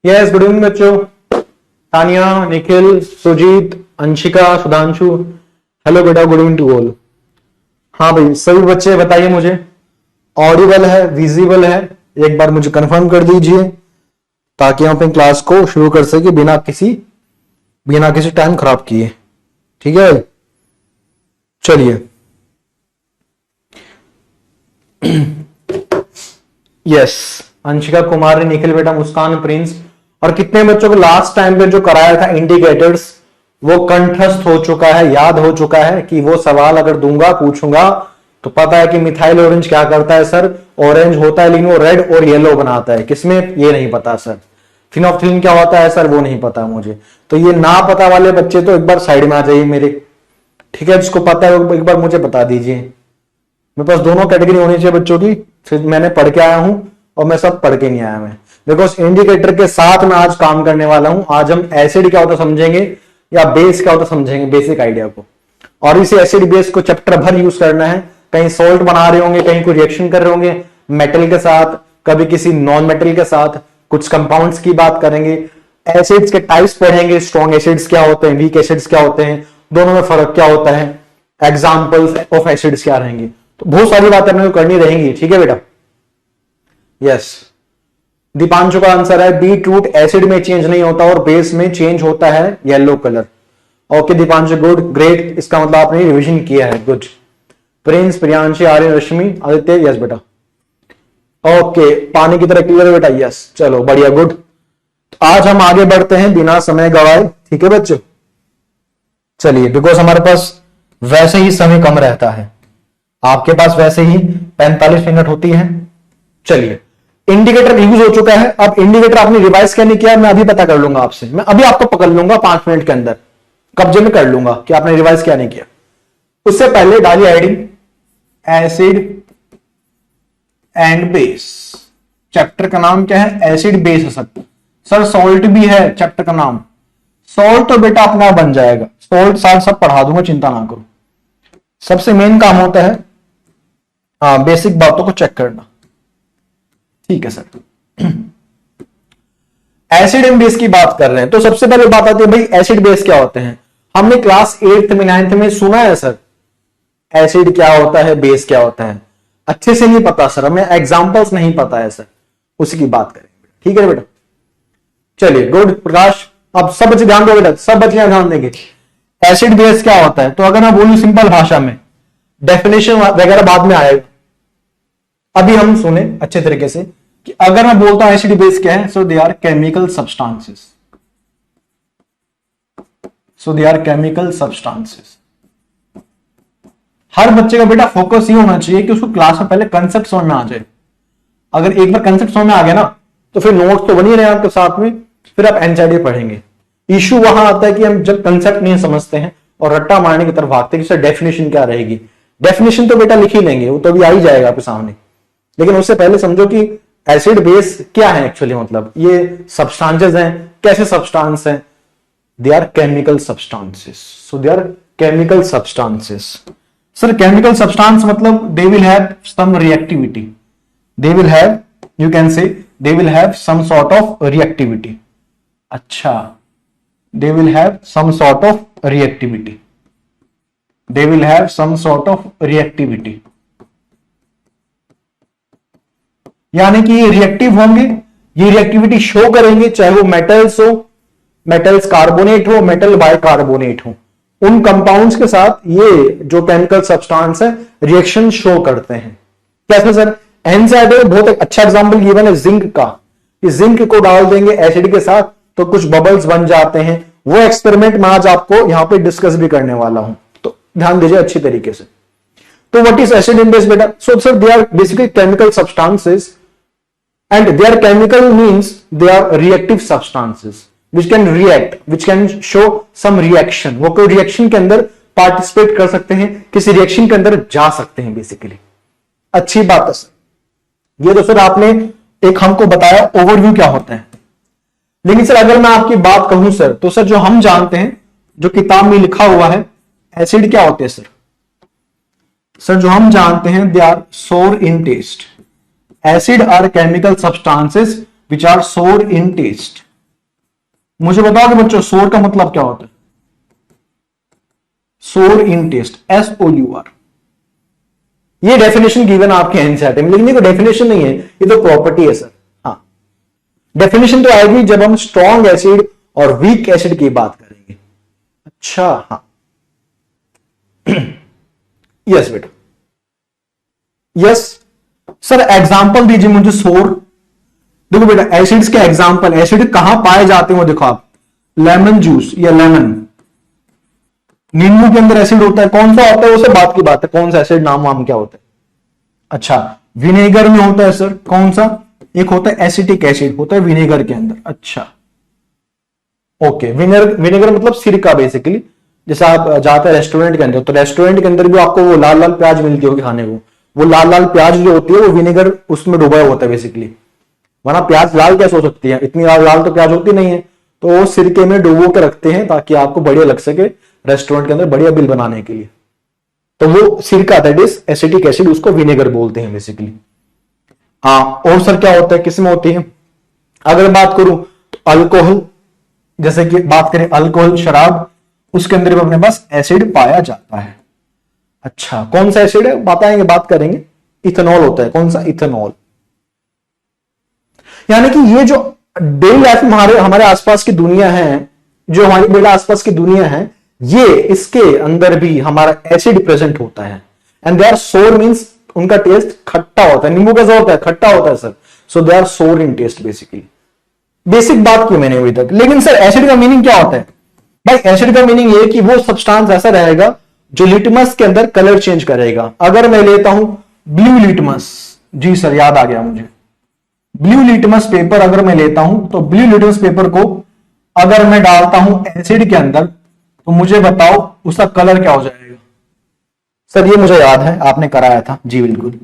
Yes, good evening बच्चों। Tania, Nikhil, Sujit, Anshika, Sudhanshu, hello बेटा, good evening to all. हाँ भाई, सभी बच्चे बताइए मुझे ऑडिबल है, विजिबल है, एक बार मुझे कंफर्म कर दीजिए ताकि हम अपनी क्लास को शुरू कर सके बिना किसी टाइम खराब किए। ठीक है, चलिए। यस, अंशिका, कुमारी, निखिल बेटा, मुस्कान, प्रिंस और कितने बच्चों को लास्ट टाइम पे जो कराया था इंडिकेटर्स वो कंठस्थ हो चुका है, याद हो चुका है कि वो सवाल अगर दूंगा पूछूंगा तो पता है कि मिथाइल ऑरेंज क्या करता है सर, ऑरेंज होता है लेकिन वो रेड और येलो बनाता है, किसमें ये नहीं पता सर। फिनोफ्थिलीन क्या होता है सर, वो नहीं पता मुझे। तो ये ना पता वाले बच्चे तो एक बार साइड में आ जाइए मेरे। ठीक है, जिसको पता है वो एक बार मुझे बता दीजिए। मेरे पास दोनों कैटेगरी होनी चाहिए बच्चों की। फिर मैंने पढ़ के आया हूं और मैं सब पढ़ के नहीं आया मैं, बिकॉज इंडिकेटर के साथ मैं आज काम करने वाला हूं। आज हम एसिड क्या होता समझेंगे या बेस क्या होता समझेंगे, बेसिक आइडिया को। और इसे एसिड बेस को चैप्टर भर यूज करना है। कहीं सोल्ट बना रहे होंगे, कहीं कोई रिएक्शन कर रहे होंगे मेटल के साथ, कभी किसी नॉन मेटल के साथ, कुछ कंपाउंड्स की बात करेंगे, एसिड्स के टाइप्स पढ़ेंगे, स्ट्रॉन्ग एसिड्स क्या होते हैं, वीक एसिड्स क्या होते हैं, दोनों में फर्क क्या होता है, एग्जाम्पल्स ऑफ एसिड्स क्या रहेंगे। तो बहुत सारी बातें अपने को करनी रहेंगी। ठीक है बेटा। यस, दीपांशु का आंसर है बीटरूट एसिड में चेंज नहीं होता और बेस में चेंज होता है yellow colour. Okay Deepanshu, good, great, इसका मतलब आपने रिवीजन किया है, गुड। प्रिंस, प्रियांशी, आर्यन, रश्मि, आदित्य, यस बेटा। ओके, पानी की तरह क्लियर है बेटा, यस, चलो बढ़िया, गुड। आज हम आगे बढ़ते हैं बिना समय गवाए। ठीक है बच्चों, चलिए, बिकॉज हमारे पास वैसे ही समय कम रहता है, आपके पास वैसे ही 45 मिनट होती है। चलिए, इंडिकेटर यूज हो चुका है। अब इंडिकेटर आपने रिवाइज करने किया, मैं अभी पता कर लूंगा आपसे, मैं अभी आपको पकड़ लूंगा 5 मिनट के अंदर, कब्जे में कर लूंगा कि आपने रिवाइज क्या नहीं किया। उससे पहले डालिए heading acid and base. Chapter का नाम क्या है, एसिड बेस है सर। सॉल्ट भी है चैप्टर का नाम। सॉल्ट तो बेटा अपना बन जाएगा, सॉल्ट साथ सब पढ़ा दूंगा, चिंता ना करो। सबसे मेन काम होता है हाँ बेसिक बातों को चेक करना। ठीक है सर। एसिड एंड बेस की बात कर रहे हैं तो सबसे पहले बात आती है भाई एसिड बेस क्या होते हैं। हमने क्लास 8th में 9th में सुना है सर एसिड क्या होता है, बेस क्या होता है, अच्छे से नहीं पता सर, हमें एग्जांपल्स नहीं पता है सर, उसी की बात करेंगे। ठीक है बेटा, चलिए, गुड प्रकाश। अब सब बच्चे ध्यान दो बेटा, सब बच्चे ध्यान देंगे। एसिड बेस क्या होता है तो अगर मैं बोलूं सिंपल भाषा में, डेफिनेशन वगैरह बाद में आएगा, अभी हम सुने अच्छे तरीके से कि अगर मैं बोलता हूं एसिड बेस क्या है, so they are chemical substances. So they are chemical substances. हर बच्चे का बेटा फोकस ये होना चाहिए कि उसको क्लास में पहले कंसेप्ट समझ में आ जाए। अगर एक बार कंसेप्ट समझ में आ गया ना तो फिर नोट्स तो बनी रहे आपके साथ में, फिर आप एनसीईआरटी पढ़ेंगे। इश्यू वहां आता है कि हम जब कंसेप्ट नहीं समझते हैं और रट्टा मारने की तरफ भागते हैं कि सर डेफिनेशन क्या रहेगी। डेफिनेशन तो बेटा लिख ही लेंगे, वो तो अभी आ ही जाएगा आपके सामने, लेकिन उससे पहले समझो कि एसिड बेस क्या है एक्चुअली, मतलब ये सब्सटेंसेस हैं, कैसे सब्सटेंस हैं, they are chemical substances. So they are chemical substances. Sir chemical substance मतलब they will have some reactivity, they will have, you can say they will have some sort of reactivity. अच्छा, they will have some sort of reactivity, they will have some sort of reactivity, यानी कि ये reactive होंगे, ये reactivity show करेंगे, चाहे वो metals हो, मेटल्स कार्बोनेट हो, मेटल बाइकार्बोनेट हो, उन कंपाउंड्स के साथ ये जो केमिकल सब्सटेंस है रिएक्शन शो करते हैं। कैसे सर, एनसीईआरटी बहुत एक अच्छा एग्जांपल गिवन है जिंक का। इस जिंक को डाल देंगे एसिड के साथ तो कुछ बबल्स बन जाते हैं। वो एक्सपेरिमेंट मैं आज आपको यहां पे डिस्कस भी करने वाला हूं, तो ध्यान दीजिए अच्छी तरीके से। तो what is acid and base बेटा? So sir they are basically chemical substances and they are chemical means they are reactive substances which can react, which can show some reaction। वो कोई रिएक्शन के अंदर पार्टिसिपेट कर सकते हैं, किसी reaction के अंदर जा सकते हैं बेसिकली। अच्छी बात है सर, ये तो सर आपने एक हमको बताया ओवरव्यू क्या होता है। लेकिन सर अगर मैं आपकी बात कहूं सर, तो सर जो हम जानते हैं, जो किताब में लिखा हुआ है, एसिड क्या होते हैं सर? सर जो हम जानते हैं they are sour in taste. Acid are chemical substances which are sour in test. मुझे बताओ कि बच्चों सोर का मतलब क्या होता है? सोर इन टेस्ट, SOUR। ये डेफिनेशन गिवन आपके एनसीईआरटी में, लेकिन ये डेफिनेशन नहीं है, ये तो प्रॉपर्टी है सर। हाँ, डेफिनेशन तो आएगी जब हम स्ट्रॉन्ग एसिड और वीक एसिड की बात करेंगे। अच्छा, हाँ, यस बेटा, यस सर। एग्जाम्पल दीजिए मुझे सोर। देखो बेटा, एसिड्स के एग्जाम्पल, एसिड कहां पाए जाते हो? देखो आप, लेमन जूस या लेमन, नींबू के अंदर एसिड होता है, कौन सा होता है? वो सब बात की बात है, कौन सा एसिड, नाम वाम क्या होता है? अच्छा, विनेगर में होता है सर, कौन सा? एक होता है एसिटिक एसिड, होता है विनेगर के अंदर। अच्छा, ओके, विनेगर मतलब सिरका बेसिकली। जैसे आप जाते हैं रेस्टोरेंट के अंदर, तो रेस्टोरेंट के अंदर भी आपको वो लाल लाल प्याज मिलती होगी खाने को, वो लाल लाल प्याज जो होती है वो विनेगर उसमें डूबा होता है बेसिकली, वरना प्याज लाल कैसे हो सकती है? इतनी लाल लाल तो प्याज होती नहीं है, तो वो सिरके में डुबो के रखते हैं ताकि आपको बढ़िया लग सके रेस्टोरेंट के अंदर बढ़िया बिल बनाने के लिए। तो वो सिरका, दैट इज एसिटिक एसिड, उसको विनेगर बोलते हैं बेसिकली। हाँ, और सर क्या होता है, किसमें होती है? अगर बात करूं तो अल्कोहल, जैसे कि बात करें अल्कोहल शराब, उसके अंदर भी अपने पास एसिड पाया जाता है। अच्छा, कौन सा एसिड है बताएंगे, बात करेंगे। इथेनॉल होता है, कौन सा? इथेनॉल। यानी कि ये जो डेली लाइफ में हमारे आसपास की दुनिया है, जो हमारी डेली आसपास की दुनिया है, ये इसके अंदर भी हमारा एसिड प्रेजेंट होता है। एंड दे आर सोर, मींस उनका टेस्ट खट्टा होता है। नींबू कैसा होता है? खट्टा होता है sir. So they are sour in test basically. Basic बात की मैंने अभी तक। लेकिन सर एसिड का मीनिंग क्या होता है? भाई एसिड का मीनिंग ये कि वो सब्सटेंस ऐसा रहेगा जो लिटमस के अंदर कलर चेंज करेगा। अगर मैं लेता हूं ब्लू लिटमस, जी सर याद आ गया मुझे, ब्लू लिटमस पेपर अगर मैं लेता हूं, तो ब्लू लिटमस पेपर को अगर मैं डालता हूं एसिड के अंदर, तो मुझे बताओ उसका कलर क्या हो जाएगा? सर ये मुझे याद है, आपने कराया था, जी बिल्कुल।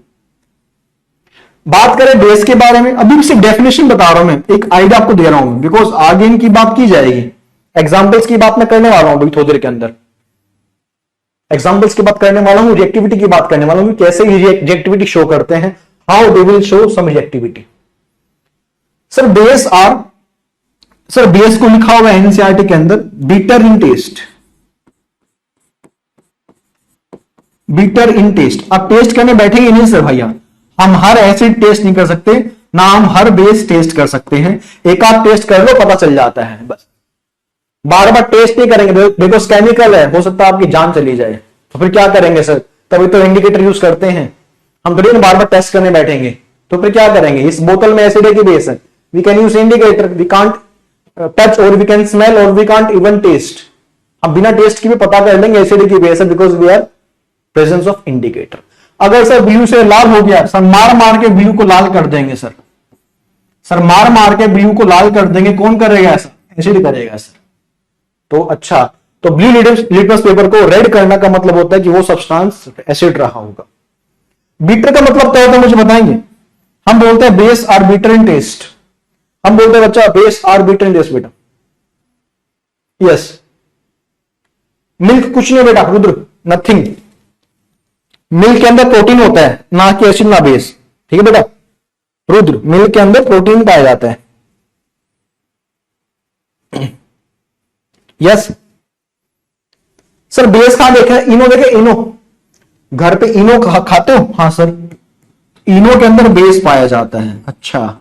बात करें बेस के बारे में, अभी सिर्फ डेफिनेशन बता रहा हूं मैं, एक आइडिया आपको दे रहा हूं, बिकॉज आगे इनकी बात की जाएगी। एग्जाम्पल्स की बात मैं करने वाला हूं अभी थोड़ी देर के अंदर। एग्जाम्पल्स की बात करने वाला हूं, रिएक्टिविटी की बात करने वाला हूं, कैसे रिएक्टिविटी शो करते हैं, how they will show some reactivity. Sir base are, sir base को लिखा हुआ है एनसीईआरटी के अंदर bitter in taste, bitter in taste. अब टेस्ट करने बैठेंगे नहीं सर भैया, हम हर एसिड टेस्ट नहीं कर सकते, ना हम हर बेस टेस्ट कर सकते हैं। एक आध टेस्ट कर लो, पता चल जाता है, बस बार बार टेस्ट नहीं करेंगे। देखो केमिकल है, हो सकता है आपकी जान चली जाए, तो फिर क्या करेंगे सर? तभी तो इंडिकेटर यूज करते हैं हम, थोड़ी ना बार बार टेस्ट करने बैठेंगे। तो फिर क्या करेंगे? इस बोतल में एसिड है कि बेस है, we can use indicator, we can't touch और वी कैन स्मेल और वी कांट इवन टेस्ट। हम बिना टेस्ट की भी पता कर लेंगे एसिड की बेस है, because we are presence of indicator. अगर सर ब्लू से लाल हो गया, सर मार मार के ब्लू को लाल कर देंगे सर, सर मार मार के ब्लू को लाल कर देंगे, कौन करेगा ऐसा? एसिड करेगा सर। तो अच्छा, तो ब्लू लिटमस पेपर को रेड करना का मतलब होता है कि वो सब्सटेंस एसिड रहा होगा। बीटर का मतलब क्या होता है मुझे बताएंगे? हम बोलते हैं base are bitter in taste, हम बोलते हैं बच्चा base are bitter in taste बेटा। यस, मिल्क कुछ नहीं बेटा, रुद्र नथिंग। मिल्क के अंदर प्रोटीन होता है, ना कि एसिड ना बेस, ठीक है बेटा। रुद्र, मिल्क के अंदर प्रोटीन पाया जाता है। यस सर, बेस कहां देखा? इनो देखे? इनो, घर पे इनो खाते हो? हाँ सर, इनो के अंदर बेस पाया जाता है। अच्छा,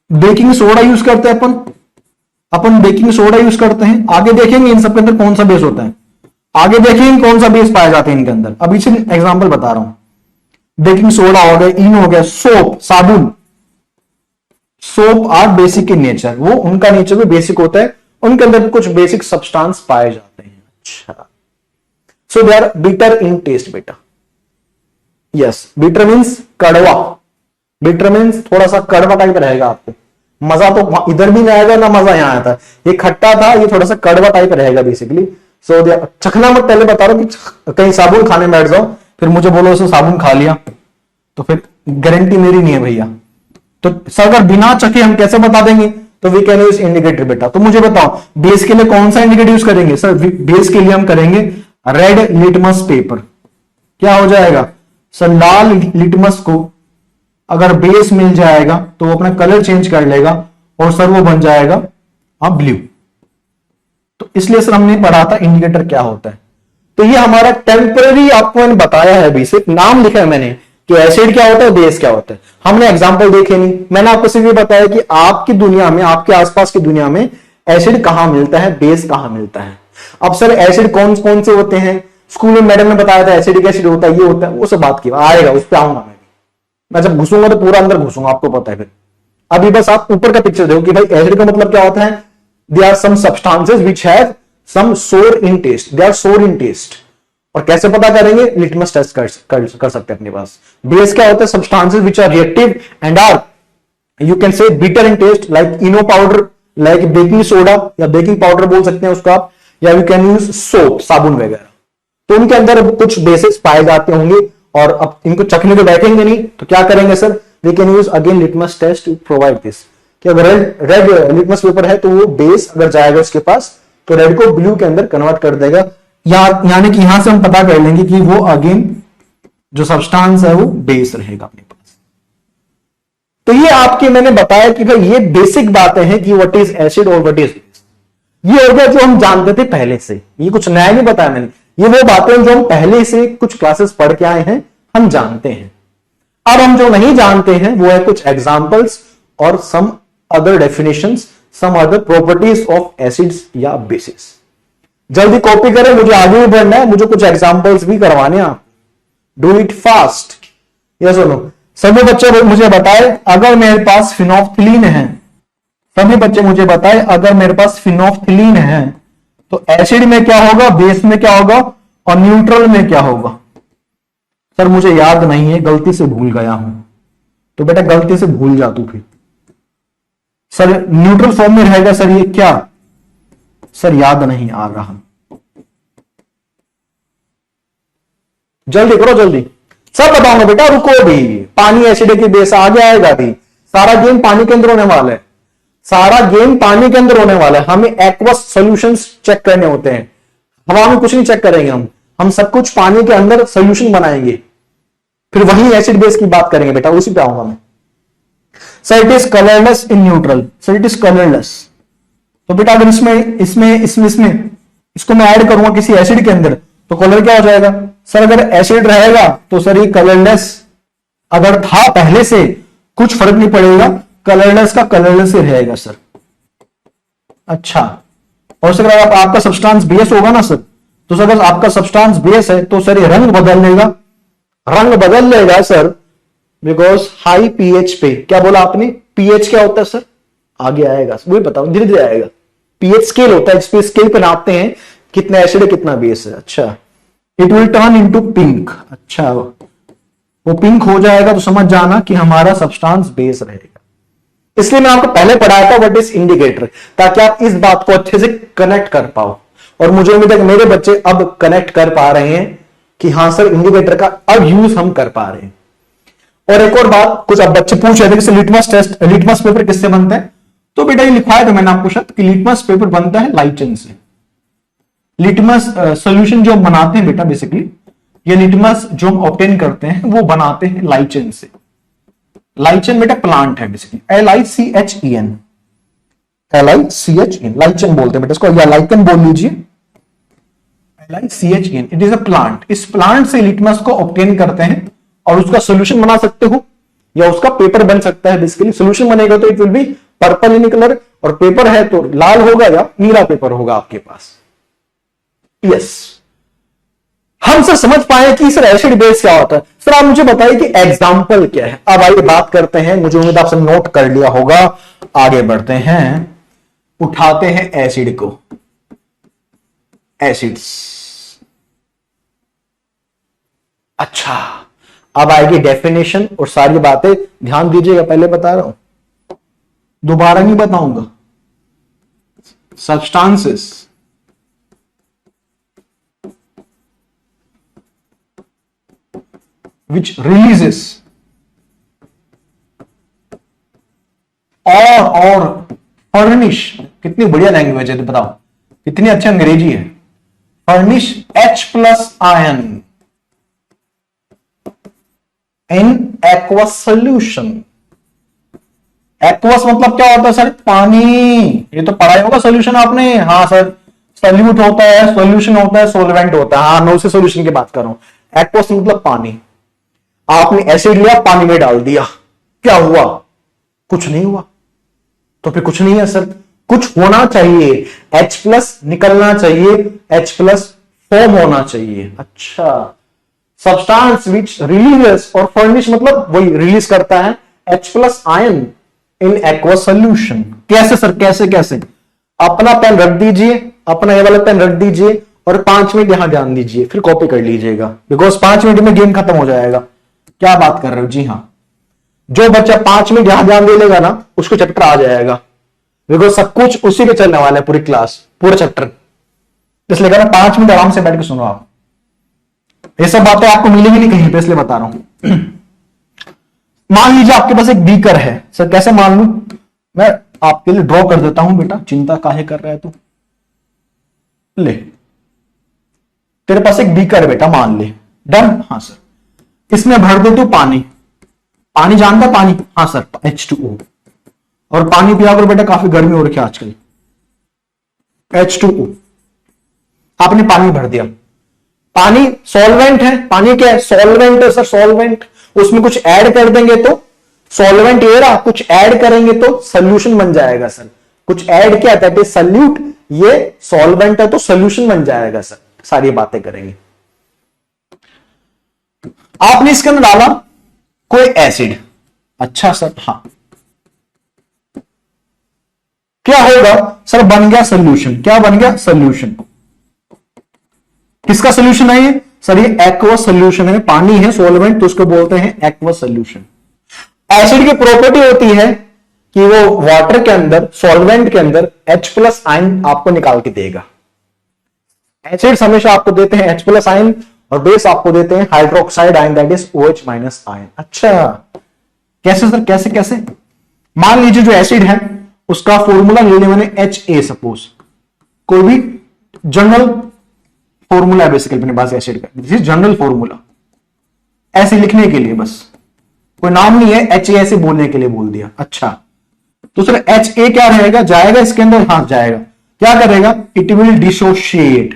बेकिंग सोडा यूज करते हैं अपन बेकिंग सोडा यूज करते हैं। आगे देखेंगे इन सब के अंदर कौन सा बेस होता है, आगे देखेंगे कौन सा बेस पाया जाता है इनके अंदर। अभी से एग्जांपल बता रहा हूं, बेकिंग सोडा हो गया, इनो हो गया, सोप, साबुन। Soap are basic in nature, वो उनका नेचर भी बेसिक होता है, उनके अंदर भी कुछ बेसिक सब्सटेंस पाए जाते हैं। अच्छा, so they are bitter in taste बेटा। यस, बिटर मीन्स कड़वा, बिटर मीन्स थोड़ा सा कड़वा टाइप रहेगा आपको। मजा तो इधर भी नहीं आएगा ना मजा यहां आता है, ये खट्टा था, ये थोड़ा सा कड़वा टाइप रहेगा बेसिकली। सो चखना मत, पहले बता रहा हूं कि कहीं साबुन खाने बैठ जाओ फिर मुझे बोलो उसने साबुन खा लिया, तो फिर गारंटी मेरी नहीं है भैया। तो सर अगर बिना चखे हम कैसे बता देंगे? तो वी कैन यूज इंडिकेटर बेटा। तो मुझे बताओ बेस के लिए कौन सा इंडिकेटर यूज करेंगे? सर बेस के लिए हम करेंगे रेड लिटमस पेपर। क्या हो जाएगा सर? लाल लिटमस को अगर बेस मिल जाएगा तो वो अपना कलर चेंज कर लेगा और सर वो बन जाएगा हाँ ब्लू। तो इसलिए सर हमने पढ़ा था इंडिकेटर क्या होता है। तो ये हमारा टेम्पररी आपको मैंने बताया है, अभी सिर्फ नाम लिखा है मैंने कि एसिड क्या होता है, बेस क्या होता है। हमने एग्जांपल देखे नहीं, मैंने आपको सिर्फ ये बताया कि आपकी दुनिया में, आपके आसपास की दुनिया में एसिड कहां मिलता है, बेस कहां मिलता है। अब सर एसिड कौन कौन से होते हैं, स्कूल में मैडम ने बताया था एसिडिक एसिड होता है, ये होता है, वो सब बात की आएगा, उस पर आऊंगा मैं जब घुसूंगा तो पूरा अंदर घुसूंगा, आपको पता है। फिर अभी बस आप ऊपर का पिक्चर देखो कि भाई एसिड का मतलब क्या होता है। They are some substances which have some sour in test, they are sour in test. और कैसे पता करेंगे, लिटमस टेस्ट कर सकते हैं अपने पास। बेस क्या होता है, substances which are reactive and are you can say bitter in taste, like Eno powder, like baking soda या बेकिंग पाउडर बोल सकते हैं उसको आप, या यू कैन यूज सोप, साबुन वगैरह। तो उनके अंदर कुछ बेसिस पाए जाते होंगे, और अब इनको चखने को बैठेंगे नहीं तो क्या करेंगे sir, we can use again litmus test to provide this. कि अगर रेड लिटमस पेपर है तो वो बेस अगर जाएगा उसके पास तो रेड को ब्लू के अंदर कन्वर्ट कर देगा, यानी कि यहां से हम पता कर लेंगे कि वो अगेन जो सब्सटेंस है वो बेस रहेगा अपने पास। तो ये आपके मैंने बताया कि भाई ये बेसिक बातें हैं कि व्हाट इज एसिड और व्हाट इज बेस। ये हो गया जो हम जानते थे पहले से, ये कुछ नया नहीं बताया मैंने, ये वो बातें जो हम पहले से कुछ क्लासेस पढ़ के आए हैं, हम जानते हैं। अब हम जो नहीं जानते हैं वो है कुछ एग्जांपल्स और some other definitions, some other properties of acids या बेसिस। जल्दी कॉपी करें, मुझे आगे भी बढ़ना है, मुझे कुछ एग्जांपल्स भी करवाने हैं। Do it fast. यस और नो। सभी बच्चे मुझे बताए अगर मेरे पास फिनोल्फथलीन है, सभी बच्चे मुझे बताए अगर मेरे पास फिनोल्फथलीन है तो एसिड में क्या होगा, बेस में क्या होगा और न्यूट्रल में क्या होगा। सर मुझे याद नहीं है, गलती से भूल गया हूं। तो बेटा गलती से भूल जा तू फिर। सर न्यूट्रल फॉर्म में रहेगा सर, ये क्या सर याद नहीं आ रहा। जल्दी करो जल्दी, सब बताऊंगा बेटा, रुको भी। पानी एसिड की बेस आगे आएगा भी, सारा गेम पानी के अंदर होने वाला है, सारा गेम पानी के अंदर होने वाला है। हमें एक्वस सॉल्यूशंस चेक करने होते हैं, हवा में कुछ नहीं चेक करेंगे हम सब कुछ पानी के अंदर सॉल्यूशन बनाएंगे, फिर वही एसिड बेस की बात करेंगे बेटा, उसी पे आऊंगा मैं। Sir it is colourless in neutral, sir it is colourless. तो बेटा अगर इसमें इसको मैं ऐड करूंगा किसी एसिड के अंदर तो कलर क्या हो जाएगा। सर अगर एसिड रहेगा तो सर ये कलरलेस, अगर था पहले से कुछ फर्क नहीं पड़ेगा, कलरलेस का कलरलेस ही रहेगा सर। अच्छा, और सर अगर आपका सब्सटेंस बेस होगा ना सर, तो सर अगर आपका सब्सटेंस बेस है तो सर ये रंग बदल लेगा सर, बिकॉज हाई पीएच पे। क्या बोला आपने, पीएच क्या होता है सर, आगे आएगा वही बताओ, धीरे धीरे आएगा। पीएच स्केल होता है, इस स्केल पे नापते हैं कितना एसिड है कितना बेस है। अच्छा, it will turn into pink. अच्छा, वो पिंक हो जाएगा तो समझ जाना कि हमारा सब्सटेंस बेस रहेगा। इसलिए मैं आपको पहले पढ़ाया था व्हाट इज इंडिकेटर, ताकि आप इस बात को अच्छे से कनेक्ट कर पाओ। और मुझे उम्मीद है कि मेरे बच्चे अब कनेक्ट कर पा रहे हैं कि हां सर इंडिकेटर का अब यूज हम कर पा रहे हैं। और एक और बात, कुछ अब बच्चे पूछ रहे थे कि लिटमस टेस्ट, लिटमस पेपर किससे बनता है। तो बेटा ये लिखवाया था मैंने आपको शायद कि लिटमस पेपर बनता है लाइचन से। लिटमस सॉल्यूशन जो हम बनाते हैं बेटा, बेसिकली ये लिटमस जो हम ऑब्टेन करते हैं वो बनाते हैं लाइचन से। लाइचन बेटा प्लांट है बेसिकली, LICHEN, लाइचन बोलते हैं बेटा इसको, या लाइकन बोल लीजिए, LICHEN। It is a plant. इस प्लांट से लिटमस को ऑब्टेन करते हैं और उसका सोल्यूशन बना सकते हो या उसका पेपर बन सकता है। बेसिकली सोल्यूशन बनेगा तो it will be purple in colour, और पेपर है तो लाल होगा या नीला पेपर होगा आपके पास। यस, हम सर समझ पाए कि सर एसिड बेस क्या होता है। सर आप मुझे बताइए कि एग्जाम्पल क्या है। अब आइए बात करते हैं, मुझे उम्मीद आपसे नोट कर लिया होगा। आगे बढ़ते हैं, उठाते हैं एसिड को, एसिड्स। अच्छा, अब आएगी डेफिनेशन और सारी बातें ध्यान दीजिएगा, पहले बता रहा हूं, दोबारा नहीं बताऊंगा। सब्सटेंसेस which releases और furnish, कितनी बढ़िया लैंग्वेज है तो बताओ, कितनी अच्छी अंग्रेजी है। furnish H+ ion in aqueous solution, aqueous मतलब क्या होता है सर? पानी। ये तो पढ़ाई होगा सोल्यूशन आपने। हाँ सर, सॉल्यूट होता है, सॉल्यूशन होता है, सोलवेंट होता है। हाँ, मैं उसी सोल्यूशन की बात कर रहा हूं। एक्वस मतलब पानी। आपने एसिड लिया, पानी में डाल दिया, क्या हुआ? कुछ नहीं हुआ। तो फिर कुछ नहीं है सर, कुछ होना चाहिए, H प्लस निकलना चाहिए, H प्लस फॉर्म होना चाहिए। अच्छा, सब्सटेंस विच रिलीजेस और फर्निश मतलब वही रिलीज करता है H plus ion in aqueous solution. कैसे सर? कैसे कैसे? अपना पेन रख दीजिए, अपना ये वाला पेन रख दीजिए और 5 मिनट यहां ध्यान दीजिए, फिर कॉपी कर लीजिएगा, बिकॉज 5 मिनट में गेम खत्म हो जाएगा। क्या बात कर रहे हो? जी हां, जो बच्चा 5 मिनट यहां ध्यान दे लेगा ना, उसको चैप्टर आ जाएगा, बिकॉज सब कुछ उसी पे चलने वाला है, पूरी क्लास, पूरा चैप्टर। इसलिए कहना 5 मिनट आराम से बैठ के सुनो आप। ये सब बातें आपको मिलेगी नहीं कहीं पे, इसलिए बता रहा हूं। मान लीजिए आपके पास एक बीकर है। सर कैसे मान लू? मैं आपके लिए ड्रॉ कर देता हूं, बेटा चिंता काहे कर रहा है तू। ले, तेरे पास एक बीकर है बेटा, मान ले। डन? हाँ सर। इसमें भर दे तू पानी। पानी जानता? पानी, हाँ सर, H2O। और पानी पिया करो बेटा, काफी गर्मी हो रही है आजकल। H2O आपने पानी भर दिया। पानी सॉल्वेंट है। पानी क्या है? सॉल्वेंट है सर, सॉल्वेंट। उसमें कुछ ऐड कर देंगे तो सॉल्वेंट ये रहा, कुछ ऐड करेंगे तो सोल्यूशन बन जाएगा सर। कुछ ऐड किया, दैट इज सल्यूट। ये सॉल्वेंट है तो सोल्यूशन बन जाएगा सर। सारी बातें करेंगे। आपने इसके अंदर डाला कोई एसिड। अच्छा सर, हाँ, क्या होगा सर? बन गया सोल्यूशन। क्या बन गया? सोल्यूशन। किसका सोल्यूशन है ये सर? ये एक्वस सोल्यूशन है। पानी है, सॉल्वेंट, तो उसको बोलते हैं एक्वस सोल्यूशन। एसिड की प्रॉपर्टी होती है कि वो वाटर के अंदर, सॉल्वेंट के अंदर H प्लस आयन आपको निकाल के देगा। एसिड्स हमेशा आपको देते हैं H प्लस आयन और बेस आपको देते हैं hydroxide ion, that is OH minus ion. अच्छा, कैसे सर? कैसे कैसे? मान लीजिए जो एसिड है उसका फॉर्मूला ले लिया मैंने HA, सपोज कोई भी जनरल फॉर्मूला है बेसिकली अपने पास एसिड का। दिस इज जनरल फॉर्मूला, ऐसे लिखने के लिए, बस कोई नाम नहीं है, HA ऐसे बोलने के लिए बोल दिया। अच्छा, तो सर HA क्या रहेगा? जाएगा इसके अंदर? हाँ जाएगा। क्या करेगा? इट विल डिसोशिएट,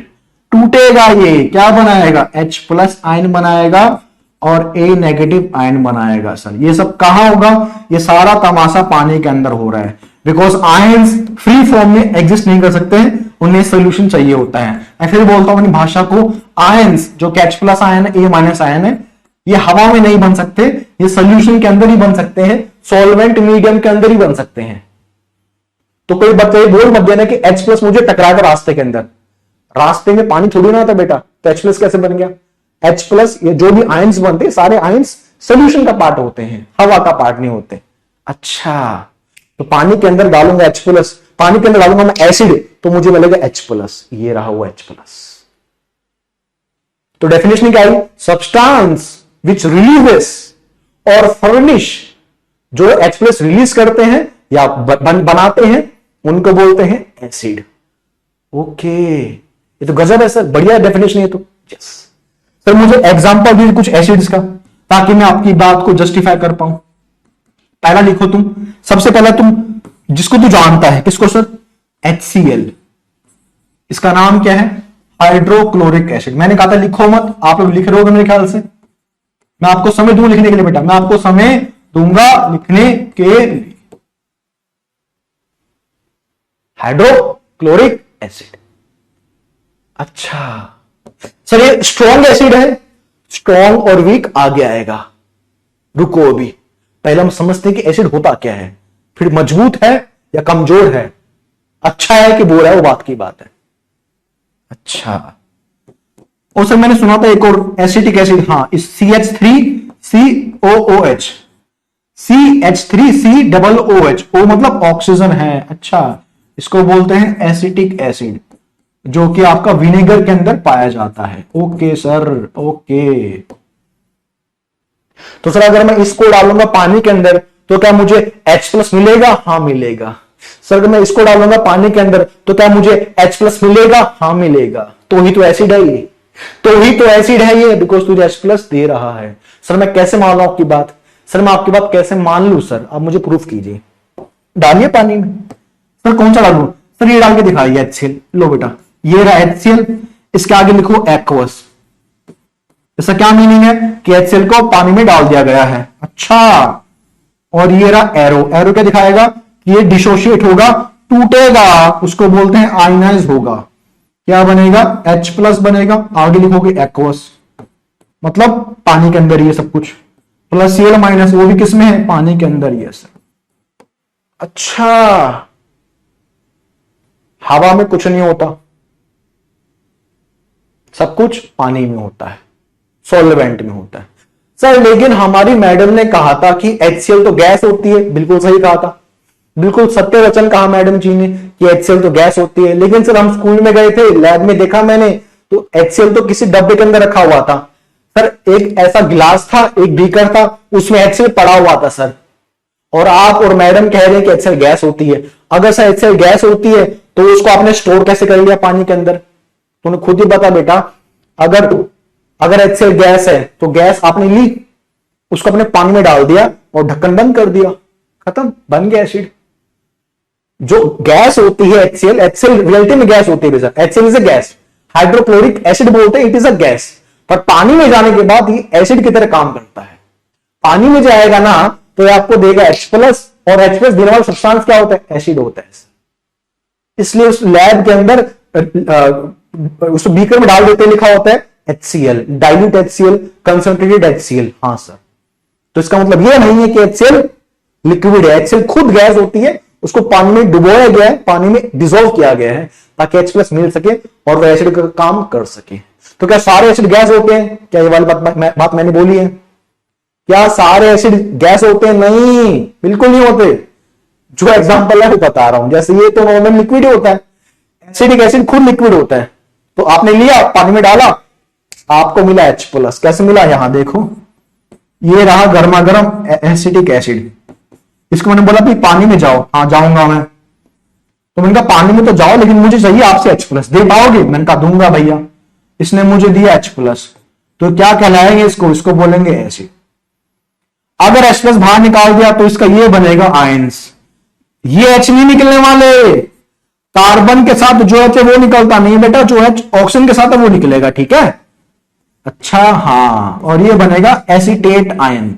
टूटेगा। ये क्या बनाएगा? H प्लस आयन बनाएगा और A नेगेटिव आयन बनाएगा। सर ये सब कहां होगा? ये सारा तमाशा पानी के अंदर हो रहा है, बिकॉज आयंस फ्री फॉर्म में एग्जिस्ट नहीं कर सकते, उन्हें सोल्यूशन चाहिए होता है। मैं फिर बोलता हूं अपनी भाषा को, आयंस जो H प्लस आयन है, A माइनस आयन है, ये हवा में नहीं बन सकते, ये सोल्यूशन के अंदर ही बन सकते हैं, सॉल्वेंट मीडियम के अंदर ही बन सकते हैं। तो कोई बच्चे बोल मत देना कि H प्लस मुझे टकरा कर रास्ते के अंदर, रास्ते में पानी थोड़ी ना था बेटा, तो H प्लस कैसे बन गया? H प्लस, ये जो भी आयंस बनते हैं सारे आयंस सोल्यूशन का पार्ट होते हैं, हवा का पार्ट नहीं होते। अच्छा, तो पानी के अंदर डालूंगा H प्लस, पानी के अंदर डालूंगा मैं एसिड, तो मुझे मिलेगा H प्लस। ये रहा वो H प्लस। तो डेफिनेशन क्या आई? सब्सटेंस विच रिलीजेस और फर्निश, जो H प्लस रिलीज करते हैं या बनाते हैं, उनको बोलते हैं एसिड। ओके, ये तो गजब है सर, बढ़िया डेफिनेशन है। तो यस सर, मुझे एग्जांपल दीजिए कुछ एसिड्स का, ताकि मैं आपकी बात को जस्टिफाई कर पाऊं। पहला लिखो तुम, सबसे पहला तुम जिसको तू जानता है, किसको सर? HCl। इसका नाम क्या है? Hydrochloric acid. मैंने कहा था लिखो मत, आप लोग लिख रहे होगे मेरे ख्याल से। मैं आपको समय दूंगा लिखने के लिए बेटा, मैं आपको समय दूंगा लिखने के लिए। Hydrochloric acid. अच्छा सर, ये स्ट्रॉन्ग एसिड है? स्ट्रॉन्ग और वीक आगे आएगा, रुको अभी, पहले हम समझते हैं कि एसिड होता क्या है, फिर मजबूत है या कमजोर है, अच्छा है कि बुरा है, वो बात की बात है। अच्छा, और सर मैंने सुना था एक और एसिटिक एसिड, हाँ, इस CH3COOH, CH3COOH, O मतलब ऑक्सीजन है। अच्छा, इसको बोलते हैं एसिटिक एसिड, जो कि आपका विनेगर के अंदर पाया जाता है। Okay sir, okay. तो सर अगर मैं इसको डालूंगा पानी के अंदर तो क्या मुझे H प्लस मिलेगा? हाँ मिलेगा। सर अगर मैं इसको डालूंगा पानी के अंदर तो क्या मुझे H प्लस मिलेगा? हाँ मिलेगा। तो ही तो एसिड है ये, तो ही तो एसिड है ये, बिकॉज तुझे H प्लस दे रहा है। सर मैं कैसे मान लू आपकी बात? सर मैं आपकी बात कैसे मान लू सर? आप मुझे प्रूफ कीजिए। डालिए पानी में। सर कौन सा डालू? सर ये डाल के दिखाइए HCl। लो बेटा ये रहा HCl, इसके आगे लिखो एक्वस। इसका क्या मीनिंग है कि HCl को पानी में डाल दिया गया है। अच्छा, और ये रहा एरो। एरो क्या दिखाएगा कि ये डिसोशिएट होगा, टूटेगा, उसको बोलते हैं आयनाइज होगा। क्या बनेगा? H+ बनेगा, आगे लिखोगे एक्वस, मतलब पानी के अंदर ये सब कुछ, प्लस Cl- वो भी किसमें है? पानी के अंदर ये सब। अच्छा, हवा में कुछ नहीं होता, सब कुछ पानी में होता है, सॉल्वेंट में होता है। सर लेकिन हमारी मैडम ने कहा था कि HCl तो गैस होती है। बिल्कुल सही कहा था, बिल्कुल सत्य वचन कहा मैडम जी ने कि HCl तो गैस होती है। लेकिन सर हम स्कूल में गए थे, लैब में देखा मैंने, तो HCl तो किसी डब्बे के अंदर रखा हुआ था। सर एक ऐसा गिलास था, एक बीकर था, उसमें HCl पड़ा हुआ था सर, और आप और मैडम कह रहे हैं कि HCl गैस होती है। अगर सर HCl गैस होती है तो उसको आपने स्टोर कैसे कर लिया पानी के अंदर? तूने खुद ही बता बेटा, अगर HCl गैस है तो गैस आपने ली, उसको अपने पानी में डाल दिया और ढक्कन बंद कर दिया, खत्म, बन गया एसिड। जो गैस होती है HCl रियलिटी में गैस होती है sir. HCl is a gas, hydrochloric acid बोलते हैं, इट इज अ गैस। पर पानी में जाने के बाद ये एसिड की तरह काम करता है। पानी में जाएगा ना तो आपको देगा H+, और H+ देने वाला सब्सटेंस क्या होता है? एसिड होता है। इसलिए उस लैब के अंदर उस बीकर में डाल देते, लिखा होता है HCl, dilute HCl, concentrated HCl। हाँ सर, तो इसका मतलब यह नहीं है कि HCl लिक्विड है। HCl खुद गैस होती है, उसको पानी में डुबोया गया है, पानी में डिसॉल्व किया गया है ताकि H+ मिल सके और वह एसिड का काम कर सके। तो क्या सारे एसिड गैस होते हैं? क्या ये वाली बात मैंने बोली है? क्या सारे एसिड गैस होते हैं? नहीं, बिल्कुल नहीं होते। जो एग्जांपल है वो बता रहा हूं, जैसे ये तो नॉर्मल लिक्विड होता है, एसिडिक एसिड खुद लिक्विड होता है। तो आपने लिया, पानी में डाला, आपको मिला H+। कैसे मिला? यहां देखो, ये रहा गर्मा गर्म एसिटिक एसिड। इसको मैंने बोला भाई पानी में जाओ, हाँ जाऊंगा मैं। तो मैंने कहा पानी में तो जाओ, लेकिन मुझे चाहिए आपसे H+, दे पाओगे? मैंने कहा दूंगा भैया। इसने मुझे दिया H+, तो क्या कहलाएंगे इसको बोलेंगे एसिड। अगर H+ बाहर निकाल दिया तो इसका ये बनेगा आयंस। ये H नहीं निकलने वाले, कार्बन के साथ जो H है वो निकलता नहीं बेटा, जो H ऑक्सीजन के साथ है वो निकलेगा, ठीक है? अच्छा हाँ, और ये बनेगा एसीटेट आयन,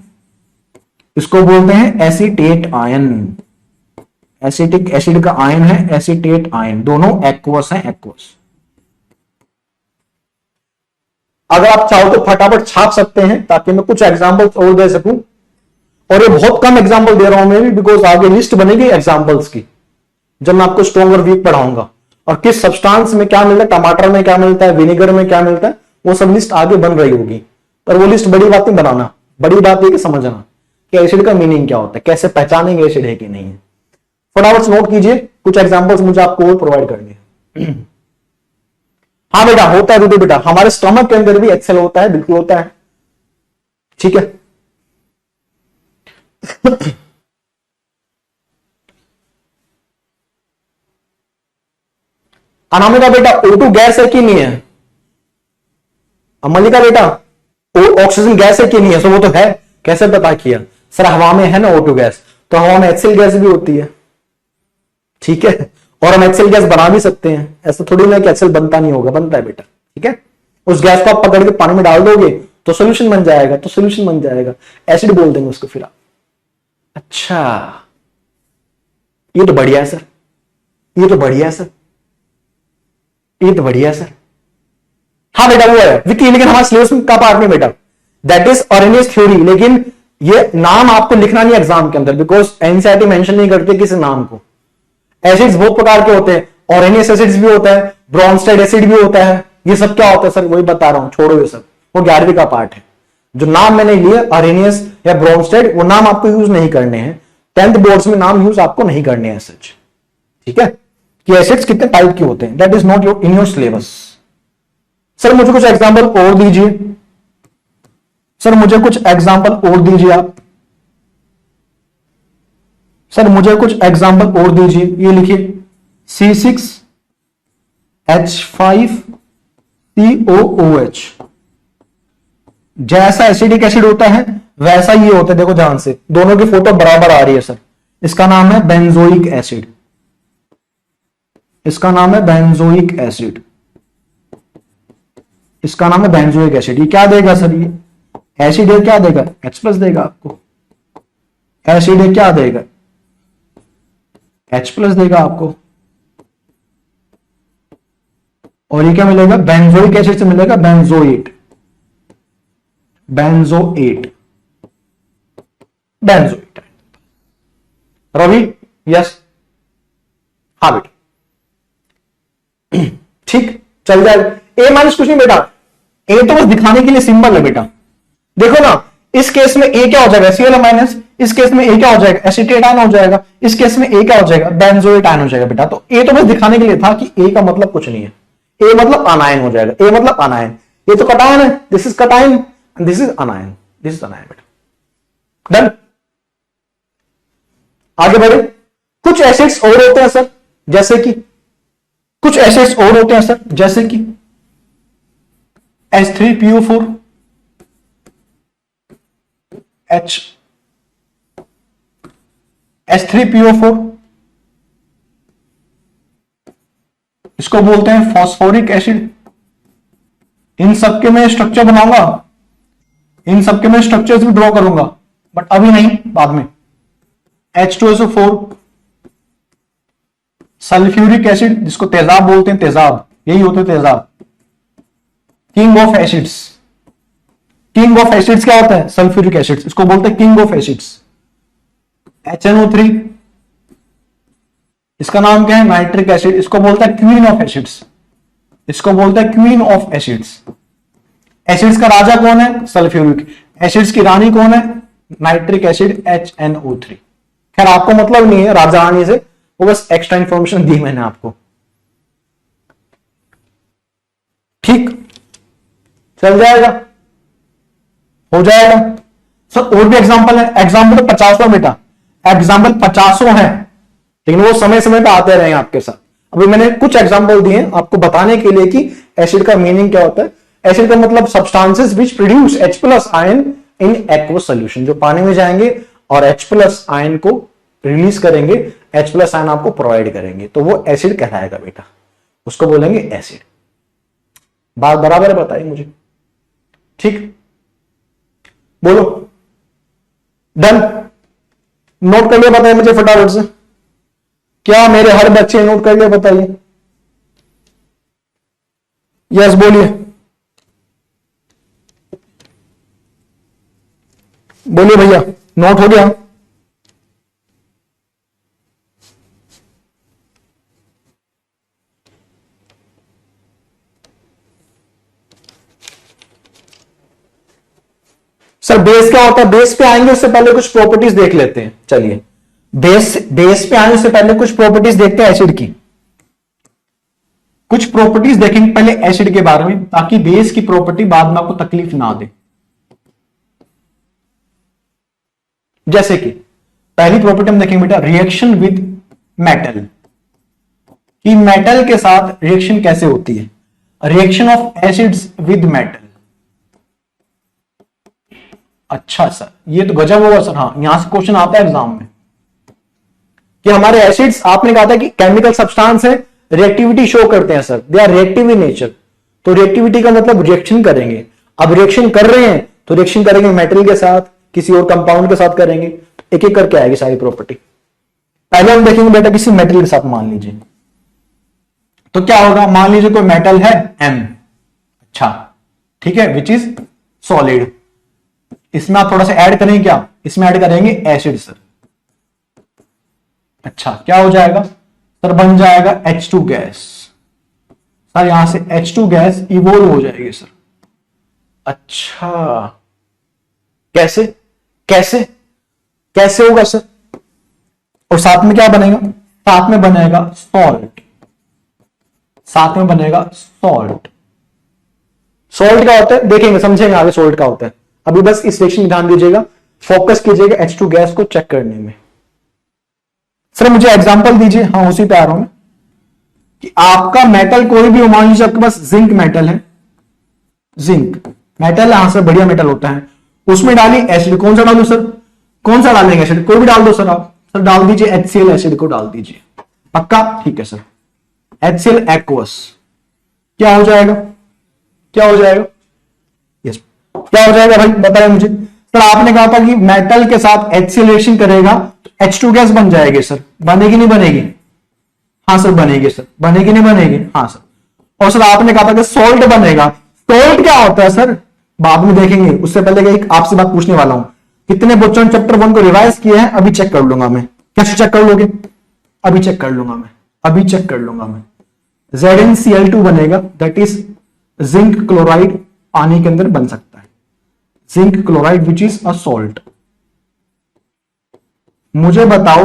इसको बोलते हैं एसीटेट आयन। एसिटिक एसिड का आयन है एसीटेट आयन, दोनों एक्वस हैं, एक्वस। अगर आप चाहो तो फटाफट छाप सकते हैं ताकि मैं कुछ एग्जांपल्स और दे सकूं, और ये बहुत कम एग्जांपल दे रहा हूं मैं भी, बिकॉज आगे लिस्ट बनेगी एग्जांपल्स की जब मैं आपको स्ट्रॉन्ग और वीक पढ़ाऊंगा, और किस सब्सटेंस में क्या मिलता है, टमाटर में क्या मिलता है, विनेगर में क्या मिलता है, वो सब लिस्ट आगे बन रही होगी। पर वो लिस्ट बड़ी बात नहीं बनाना, बड़ी बात है कि समझना कि एसिड का मीनिंग क्या होता है, कैसे पहचानेंगे एसिड है कि नहीं है। फटाफट नोट कीजिए, कुछ एग्जांपल्स मुझे आपको और प्रोवाइड करने। हाँ बेटा होता है रुदे बेटा, हमारे स्टमक के अंदर भी HCl होता है, बिल्कुल होता है, ठीक है। अनामिका बेटा O2 गैस है कि नहीं है? मल्लिका बेटा ऑक्सीजन गैस है कि नहीं है? सो वो तो है, कैसे पता किया? सर हवा में है ना O2 गैस, तो हवा में HCl गैस भी होती है, ठीक है। और हम HCl गैस बना भी सकते हैं, ऐसा थोड़ी ना कि HCl बनता नहीं होगा, बनता है बेटा, ठीक है। उस गैस को आप पकड़ के पानी में डाल दोगे तो सोल्यूशन बन जाएगा, तो सोल्यूशन बन जाएगा, एसिड बोल देंगे उसको फिर आप। अच्छा, ये तो बढ़िया है सर, ये तो बढ़िया है सर, ये तो बढ़िया है सर। हाँ बेटा वो है विकी, लेकिन हमारे सिलेबस का पार्ट नहीं बेटा, दैट इज ऑरेनियस थ्योरी। लेकिन ये नाम आपको लिखना नहीं एग्जाम के अंदर, बिकॉज एनसीईआरटी मेंशन नहीं करते किसी नाम को। एसिड्स बहुत प्रकार के होते हैं, ऑरेनियस एसिड्स भी होता है, ब्रोंस्टेड एसिड भी होता है, ये सब क्या होता है सर? वही बता रहा हूं, छोड़ो ये सब, वो 11वीं का पार्ट है। जो नाम मैंने लिए ऑरेनियस या ब्रोंस्टेड, वो नाम आपको यूज नहीं करने हैं, 10th बोर्ड्स में नाम यूज आपको नहीं करने हैं सच, ठीक है। कि एसिड्स कितने टाइप के होते हैं, that is not in your syllabus. Sir मुझे कुछ एग्जांपल और दीजिए, सर मुझे कुछ एग्जांपल और दीजिए आप, सर मुझे कुछ एग्जांपल और दीजिए। ये लिखिए C6H5COOH, जैसा एसिडिक एसिड होता है वैसा ये होता है, देखो ध्यान से, दोनों की फोटो बराबर आ रही है सर, इसका नाम है बेंजोइक एसिड, इसका नाम है बेंजोइक एसिड, इसका नाम है बेंजोइक एसिड। ये क्या देगा सर? ये एसिड है, क्या देगा? H प्लस देगा आपको। एसिड है, क्या देगा? H प्लस देगा आपको। और ये क्या मिलेगा? बेंजोइक एसिड से मिलेगा benzoate, benzoate, benzoate. Ravi yes, हाँ बेटा ठीक, चल जाएगा। ए माइनस कुछ नहीं बेटा, ए तो बस दिखाने के लिए सिंबल है बेटा। देखो ना, इस केस में ए क्या हो जाएगा? Cl minus. इस केस में ए क्या हो जाएगा? एसिटेट आयन हो जाएगा। इस केस में ए क्या हो जाएगा? बेंजोएट आयन हो जाएगा बेटा। तो ए तो बस दिखाने के लिए था कि ए का मतलब कुछ नहीं है, ए मतलब अनायन हो जाएगा। ए मतलब अनायन, ये तो कटायन है, this is cation, this is अनायन, this is अनायन बेटा। डन, आगे बढ़े। कुछ एसिड्स और होते हैं सर, जैसे कि कुछ एसिड्स और होते हैं सर, जैसे कि H3PO4, H3PO4, इसको बोलते हैं फॉस्फोरिक एसिड। इन सबके मैं स्ट्रक्चर बनाऊंगा, इन सबके मैं स्ट्रक्चर्स भी ड्रॉ करूंगा, बट अभी नहीं, बाद में। H2SO4, सल्फ्यूरिक एसिड, जिसको तेजाब बोलते हैं, तेजाब, यही होते हैं तेजाब। King of acids, king of acids क्या होता है? सल्फ्यूरिक एसिड्स, इसको बोलते हैं किंग ऑफ एसिड्स। HNO3, इसका नाम क्या है? नाइट्रिक एसिड, इसको बोलता है क्वीन ऑफ एसिड्स, इसको बोलते हैं क्वीन ऑफ एसिड्स। एसिड्स का राजा कौन है? सल्फ्यूरिक। एसिड्स की रानी कौन है? Nitric acid, HNO3। खैर आपको मतलब नहीं है राजा रानी से, वो बस एक्स्ट्रा इंफॉर्मेशन दी मैंने आपको, ठीक, चल जाएगा, हो जाएगा सर। और भी एग्जांपल है, एग्जांपल तो 50 बेटा, एग्जांपल 50 है, लेकिन वो समय समय पे आते रहे आपके साथ। अभी मैंने कुछ एग्जांपल दिए आपको बताने के लिए कि एसिड का मीनिंग क्या होता है। एसिड का मतलब substances which produce H plus ion in aqueous solution, जो पानी में जाएंगे और H प्लस आयन को रिलीज करेंगे, H प्लस आयन आपको प्रोवाइड करेंगे, तो वो एसिड कहलाएगा बेटा, उसको बोलेंगे एसिड। बात बराबर है? बताइए मुझे, ठीक, बोलो। डन, नोट कर लिया? बताइए मुझे फटाफट से, क्या मेरे हर बच्चे नोट कर लिया? बताइए, यस बोलिए, बोलिए भैया, नोट हो गया? सर बेस क्या होता है? बेस पे आएंगे उससे पहले कुछ प्रॉपर्टीज देख लेते हैं। चलिए, बेस पे आने से पहले कुछ प्रॉपर्टीज देखते हैं एसिड की, कुछ प्रॉपर्टीज देखेंगे पहले एसिड के बारे में, ताकि बेस की प्रॉपर्टी बाद में आपको तकलीफ ना दे। जैसे कि पहली प्रॉपर्टी हम देखेंगे बेटा, रिएक्शन विद मेटल, कि मेटल के साथ रिएक्शन कैसे होती है। Reaction of acids with metal. अच्छा सर, ये तो गजब होगा सर। हाँ, यहां से क्वेश्चन आता है एग्जाम में कि हमारे एसिड्स, आपने कहा था कि केमिकल सब्सटेंस है, रिएक्टिविटी शो करते हैं sir, they are reactive in nature. तो रिएक्टिविटी का मतलब रिएक्शन करेंगे। अब रिएक्शन कर रहे हैं तो रिएक्शन करेंगे मेटल के साथ, किसी और कंपाउंड के साथ करेंगे, एक एक करके आएगी सारी प्रॉपर्टी। पहले हम देखेंगे बेटा किसी मेटल के साथ, मान लीजिए, तो क्या होगा? मान लीजिए कोई मेटल है M, अच्छा ठीक है, विच इज सॉलिड। इसमें आप थोड़ा सा ऐड करेंगे, क्या इसमें ऐड करेंगे? Acid sir. अच्छा, क्या हो जाएगा सर? बन जाएगा H2 गैस सर। यहां से H2 गैस इवोल्व हो जाएगी सर। अच्छा, कैसे कैसे कैसे होगा सर? और साथ में क्या बनेगा? साथ में बनेगा सॉल्ट, साथ में बनेगा सॉल्ट। सॉल्ट क्या होता है देखेंगे, समझेंगे आगे सॉल्ट क्या होता है। अभी बस इस सेक्शन में ध्यान दीजिएगा, फोकस कीजिएगा H2 गैस को चेक करने में। सर मुझे एग्जांपल दीजिए। हाँ, उसी पे आ रहा हूं मैं, कि आपका मेटल कोई भी, मान लीजिए आपके पास जिंक मेटल है, जिंक मेटल यहां से बढ़िया मेटल होता है, उसमें डाली एसिड। कौन सा डालू सर? कौन सा डालेंगे एसिड? कोई भी डाल दो सर आप, सर डाल दीजिए HCl एसिड को डाल दीजिए, पक्का? ठीक है सर, HCl एक्वस क्या हो जाएगा? क्या हो जाएगा? यस, क्या हो जाएगा भाई बताएं मुझे। सर आपने कहा था कि मेटल के साथ HCl रिएक्शन करेगा तो H2 गैस बन जाएगी सर, बनेगी नहीं बनेगी? हाँ सर बनेगी सर, बनेगी नहीं बनेगी? हाँ सर। और सर आपने कहा था कि सोल्ट बनेगा, सोल्ट क्या होता है सर बाद में देखेंगे, उससे पहले एक आपसे बात पूछने वाला हूं, कितने बच्चों ने चैप्टर 1 को रिवाइज किए हैं? अभी चेक कर लूंगा मैं। कैसे चेक कर लोगे? अभी चेक कर लूंगा मैं, अभी चेक कर लूंगा मैं। ZnCl2 बनेगा, दैट इज जिंक क्लोराइड, पानी के अंदर बन सकता है zinc chloride which is a salt. मुझे बताओ,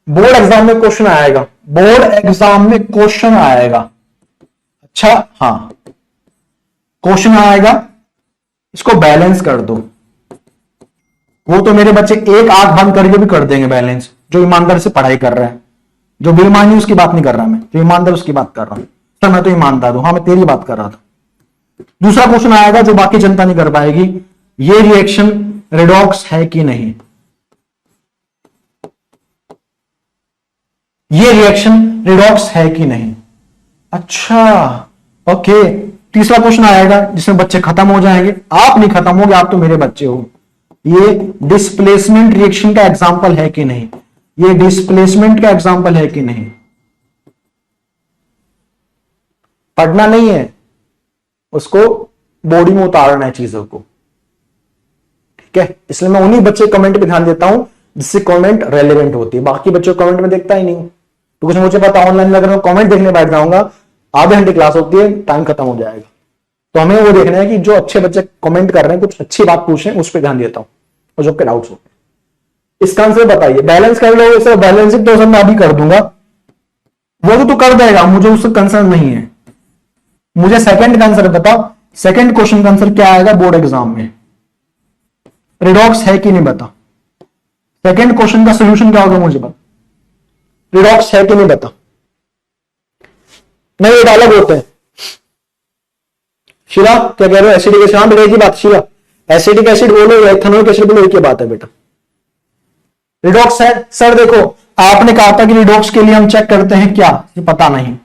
बोर्ड एग्जाम में क्वेश्चन आएगा, बोर्ड एग्जाम में क्वेश्चन आएगा। अच्छा हाँ, क्वेश्चन आएगा, इसको बैलेंस कर दो। वो तो मेरे बच्चे एक आंख बंद करके भी कर देंगे बैलेंस, जो ईमानदार से पढ़ाई कर रहा है। जो बेईमानी उसकी बात नहीं कर रहा मैं, जो ईमानदार उसकी बात कर रहा हूं। सर मैं तो ईमानदार हूं। हाँ मैं तेरी बात कर रहा था। दूसरा क्वेश्चन आएगा जो बाकी जनता नहीं कर पाएगी, ये रिएक्शन रेडॉक्स है कि नहीं, ये रिएक्शन रेडॉक्स है कि नहीं। अच्छा ओके। तीसरा क्वेश्चन आएगा जिसमें बच्चे खत्म हो जाएंगे, आप नहीं खत्म होगे, आप तो मेरे बच्चे हो। ये डिस्प्लेसमेंट रिएक्शन का एग्जांपल है कि नहीं, ये डिस्प्लेसमेंट का एग्जांपल है कि नहीं। पढ़ना नहीं है, उसको बॉडी में उतारना है चीजों को, ठीक है। इसलिए मैं उन्हीं बच्चे कमेंट पे ध्यान देता हूं जिससे कमेंट रेलेवेंट होती है। बाकी बच्चों कमेंट में देखता ही नहीं हूं, तो कुछ मुझे पता ऑनलाइन लग रहा है, कमेंट देखने बैठ जाऊंगा, आधे घंटे क्लास होती है, टाइम खत्म हो जाएगा। तो हमें वो देखना है कि जो अच्छे बच्चे कमेंट कर रहे हैं, कुछ अच्छी बात पूछें, उस पर ध्यान देता हूं, और जो आपके डाउट्स हो। इसका आंसर बताइए, बैलेंस कर लो सर। बैलेंसिंग तो सर मैं अभी कर दूंगा, वो तो कर देगा, मुझे उससे कंसर्न नहीं है। मुझे सेकंड का आंसर बताओ, सेकंड क्वेश्चन का आंसर क्या आएगा बोर्ड एग्जाम में, रिडॉक्स है कि नहीं बता। सेकंड क्वेश्चन का सोल्यूशन क्या होगा मुझे बता, रिडॉक्स है कि नहीं बता। नहीं ये अलग होते हैं। शिला क्या कह रहे हो, एसिडिक एसिड, हाँ बेटा एक ही बात। शिला एसिडिक एसिड बोलो या इथेनॉइक एसिड बोलो, एक ही बात है बेटा। रिडॉक्स है सर, देखो आपने कहा था कि रिडॉक्स के लिए हम चेक करते हैं क्या, ये पता नहीं,